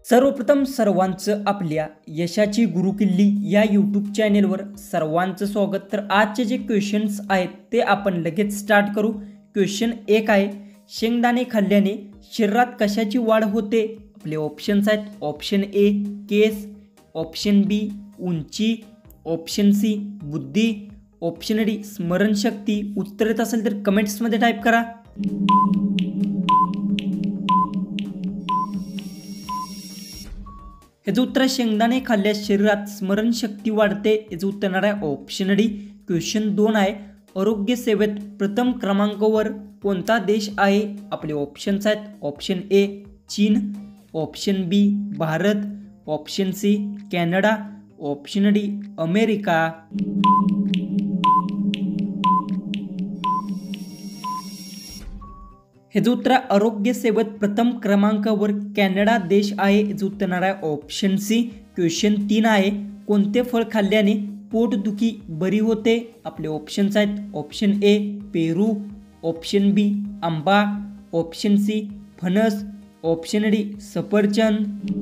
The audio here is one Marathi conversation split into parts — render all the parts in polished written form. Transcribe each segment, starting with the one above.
सर्वप्रथम सर्वांचं आपल्या यशाची गुरुकिल्ली या यूट्यूब चॅनेलवर सर्वांचं स्वागत। तर आजचे जे क्वेश्चन्स आहेत ते आपण लगेच स्टार्ट करू। क्वेश्चन 1 आहे, शेंगदाणे खाल्ल्याने शरीरात कशाची वाढ होते? आपले ऑप्शन्स आहेत, ऑप्शन ए केस, ऑप्शन बी उंची, ऑप्शन सी बुद्धी, ऑप्शन डी स्मरणशक्ती। उत्तर येत असेल तर कमेंट्समध्ये टाईप करा। याचं उत्तर शेंगदाणे खाल्ल्यास शरीरात स्मरणशक्ती वाढते। याचं उत्तर येणार आहे ऑप्शन डी। क्वेश्चन 2 आहे, आरोग्य सेवेत प्रथम क्रमांकावर कोणता देश आहे? आपले ऑप्शन्स आहेत, ऑप्शन ए चीन, ऑप्शन बी Bharat, option c Canada, option D America. हे जो उत्तर आरोग्य सेवेत प्रथम क्रमांकावर कॅनडा देश आहे। याचं उत्तर येणार आहे ऑप्शन सी। क्वेश्चन 3 आहे, कोणते फळ खाल्ल्याने पोटदुखी बरी होते? आपले ऑप्शन्स आहेत, ऑप्शन ए पेरू, ऑप्शन बी आंबा, ऑप्शन सी फणस, ऑप्शन डी सफरचंद।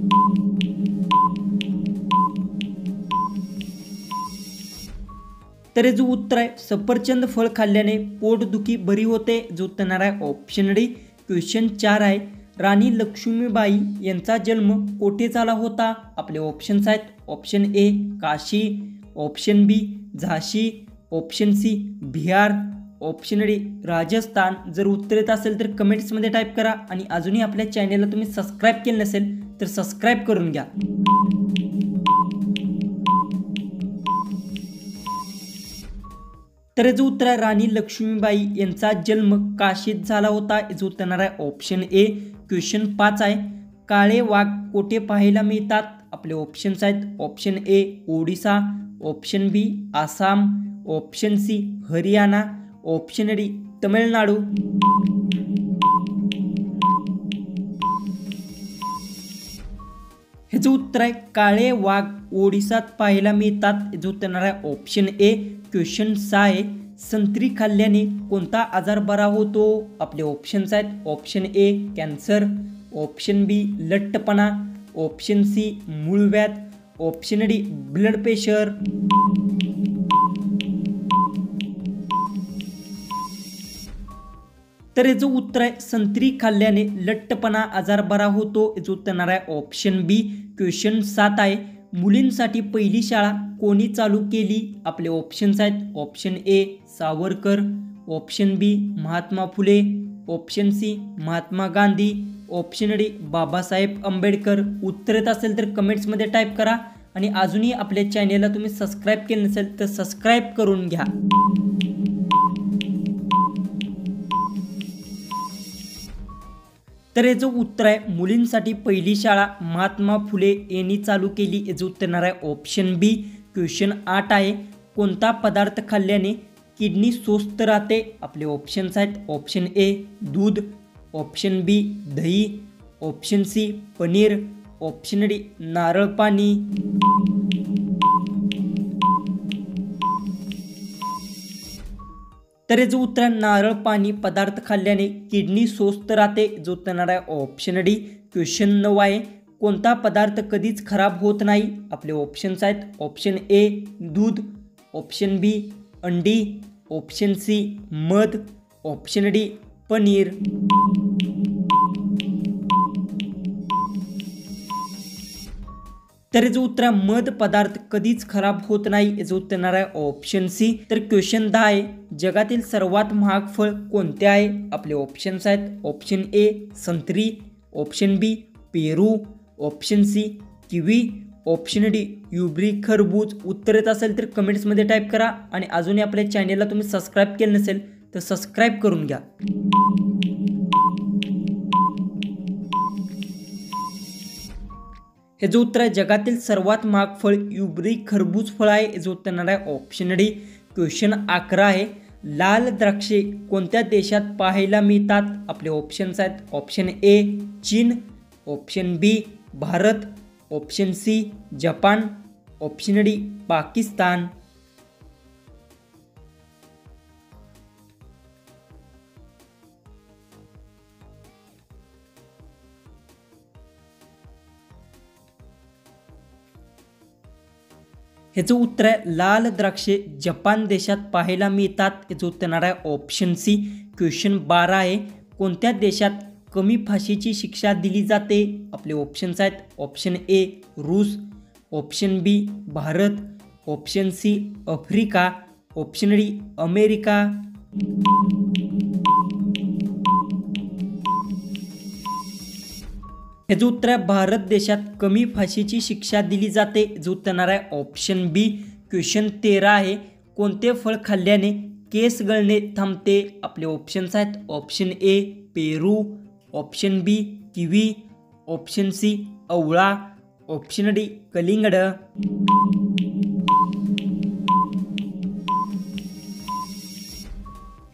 तर हे जो उत्तर आहे सफरचंद फळ खाल्ल्याने पोटदुखी बरी होते। जो उत्तर येणार आहे ऑप्शन डी। क्वेश्चन 4 आहे, राणी लक्ष्मीबाई यांचा जन्म कोठे झाला होता? आपले ऑप्शन्स आहेत, option A Kashi, option B झाशी, option C Bihar, option D Rajasthan. जर उत्तर येत असेल तर कमेंट्समध्ये टाईप करा आणि अजूनही आपल्या चॅनेलला तुम्ही सबस्क्राईब केलं नसेल तर सबस्क्राईब करून घ्या। तर याचं उत्तर आहे राणी लक्ष्मीबाई यांचा जन्म काशीत झाला होता। याचं उत्तर येणार आहे ऑप्शन ए। क्वेश्चन 5 आहे, काळे वाघ कोठे पाहायला मिळतात? आपले ऑप्शन्स आहेत, option A Odisha, option B Assam, option C Haryana, option D Tamil Nadu. ह्याचं उत्तर आहे काळे वाघ ओडिसात पाहायला मिळतात। याचं उत्तर येणार आहे ऑप्शन ए। क्वेश्चन 6 आहे, संत्री खाल्ल्याने कोणता आजार बरा होतो? आपले ऑप्शन्स आहेत, ऑप्शन ए कॅन्सर, ऑप्शन बी लठ्ठपणा, ऑप्शन सी मूळव्याध, ऑप्शन डी ब्लड प्रेशर। तर याचं उत्तर आहे संत्री खाल्ल्याने लठ्ठपणा आजार बरा होतो। याचं उत्तर येणार आहे ऑप्शन बी। क्वेश्चन 7 आहे, मुलींसाठी पहिली शाळा कोणी चालू केली? आपले ऑप्शन्स आहेत, option A Savarkar, option B Mahatma Phule, option C Mahatma Gandhi, option D Babasaheb Ambedkar. उत्तर येत असेल तर कमेंट्समध्ये टाईप करा आणि अजूनही आपल्या चॅनेलला तुम्ही सबस्क्राईब केलं नसेल तर सबस्क्राईब करून घ्या। तर याचं उत्तर आहे मुलींसाठी पहिली शाळा महात्मा फुले यांनी चालू केली। याचं उत्तर येणार आहे ऑप्शन बी। क्वेश्चन 8 आहे, कोणता पदार्थ खाल्ल्याने किडनी स्वस्थ राहते? आपले ऑप्शन्स आहेत, ऑप्शन ए दूध, ऑप्शन बी दही, option C paneer, option D नारळ पाणी। तर याचं उत्तर नारळ पाणी पदार्थ खाल्ल्याने किडनी स्वस्थ राहते। जो उत्तर येणार आहे ऑप्शन डी। क्वेश्चन 9 आहे, कोणता पदार्थ कधीच खराब होत नाही? आपले ऑप्शन्स आहेत, ऑप्शन ए दूध, ऑप्शन बी अंडी, ऑप्शन सी मध, ऑप्शन डी पनीर। तर याचं उत्तर मध पदार्थ कधीच खराब होत नाही। याचं उत्तर येणार आहे ऑप्शन सी। तर क्वेश्चन 10 आहे, जगातील सर्वात महाग फळ कोणते आहे? आपले ऑप्शन्स आहेत, ऑप्शन ए संत्री, ऑप्शन बी पेरू, option c kiwi, option d युबरी खरबूज। उत्तर येत असेल तर कमेंट्समध्ये टाईप करा आणि अजूनही आपल्या चॅनेलला तुम्ही सबस्क्राईब केलं नसेल तर सबस्क्राईब करून घ्या। हे जो उत्तर आहे जगातील सर्वात महाग फळ युबरी खरबूज फळ आहे। याचं उत्तर येणार आहे ऑप्शन डी। क्वेश्चन 11 आहे, लाल द्राक्षे कोणत्या देशात पाहायला मिळतात? आपले ऑप्शन्स आहेत, ऑप्शन ए चीन, ऑप्शन बी Bharat, option C Japan, option D Pakistan. ह्याचं उत्तर आहे लाल द्राक्षे जपान देशात पाहायला मिळतात. याचं उत्तर येणार आहे ऑप्शन सी. क्वेश्चन 12 आहे. कोणत्या देशात कमी फाशीची शिक्षा दिली जाते? आपले ऑप्शन्स आहेत. ऑप्शन ए रूस, ऑप्शन बी Bharat, option C Africa, option D America. ह्याचं उत्तर आहे भारत देशात कमी फाशीची शिक्षा दिली जाते. जो उत्तर येणार आहे ऑप्शन बी. क्वेश्चन 13 आहे. कोणते फळ खाल्ल्याने केस गळणे थांबते? आपले ऑप्शन्स आहेत. ऑप्शन ए पेरू, option B kiwi, option C आवळा, ऑप्शन डी कलिंगड.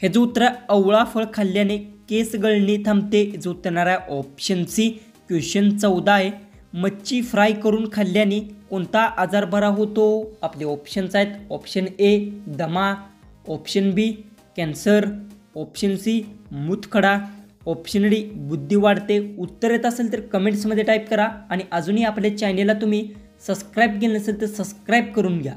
ह्याचं उत्तर आवळा फळ खाल्ल्याने केस गळणे थांबते. जो उत्तर येणार आहे ऑप्शन सी. क्वेश्चन 14 आहे. मच्छी फ्राय करून खाल्ल्याने कोणता आजार बरा होतो? आपले ऑप्शन्स आहेत. ऑप्शन ए दमा, option B cancer, option C मूतखडा, ऑप्शन डी बुद्धी वाढते. उत्तर येत असेल तर कमेंट्समध्ये टाईप करा आणि अजूनही आपल्या चॅनेलला तुम्ही सबस्क्राईब केलं नसेल तर सबस्क्राईब करून घ्या.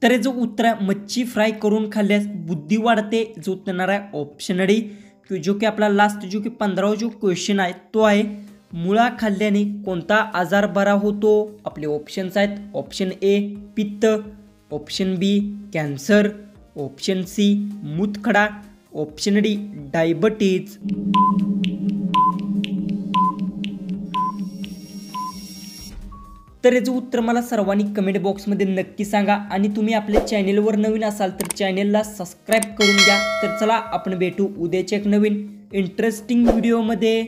तर जो उत्तर आहे मच्छी फ्राय करून खाल्ल्यास बुद्धी वाढते. जो उत्तर येणार आहे ऑप्शन डी. जो की आपला लास्ट जो की 15वा जो क्वेश्चन आहे तो आहे मुळा खाल्ल्याने कोणता आजार बरा होतो? आपले ऑप्शन्स आहेत. ऑप्शन ए पित्त, option B cancer, option C मूतखडा, ऑप्शन डी डायबिटीज. तर याचं उत्तर मला सर्वांनी कमेंट बॉक्समध्ये नक्की सांगा आणि तुम्ही आपल्या चॅनेलवर नवीन असाल तर चॅनेलला सबस्क्राईब करून घ्या. तर चला आपण भेटू उद्याच्या एक नवीन इंटरेस्टिंग व्हिडिओमध्ये.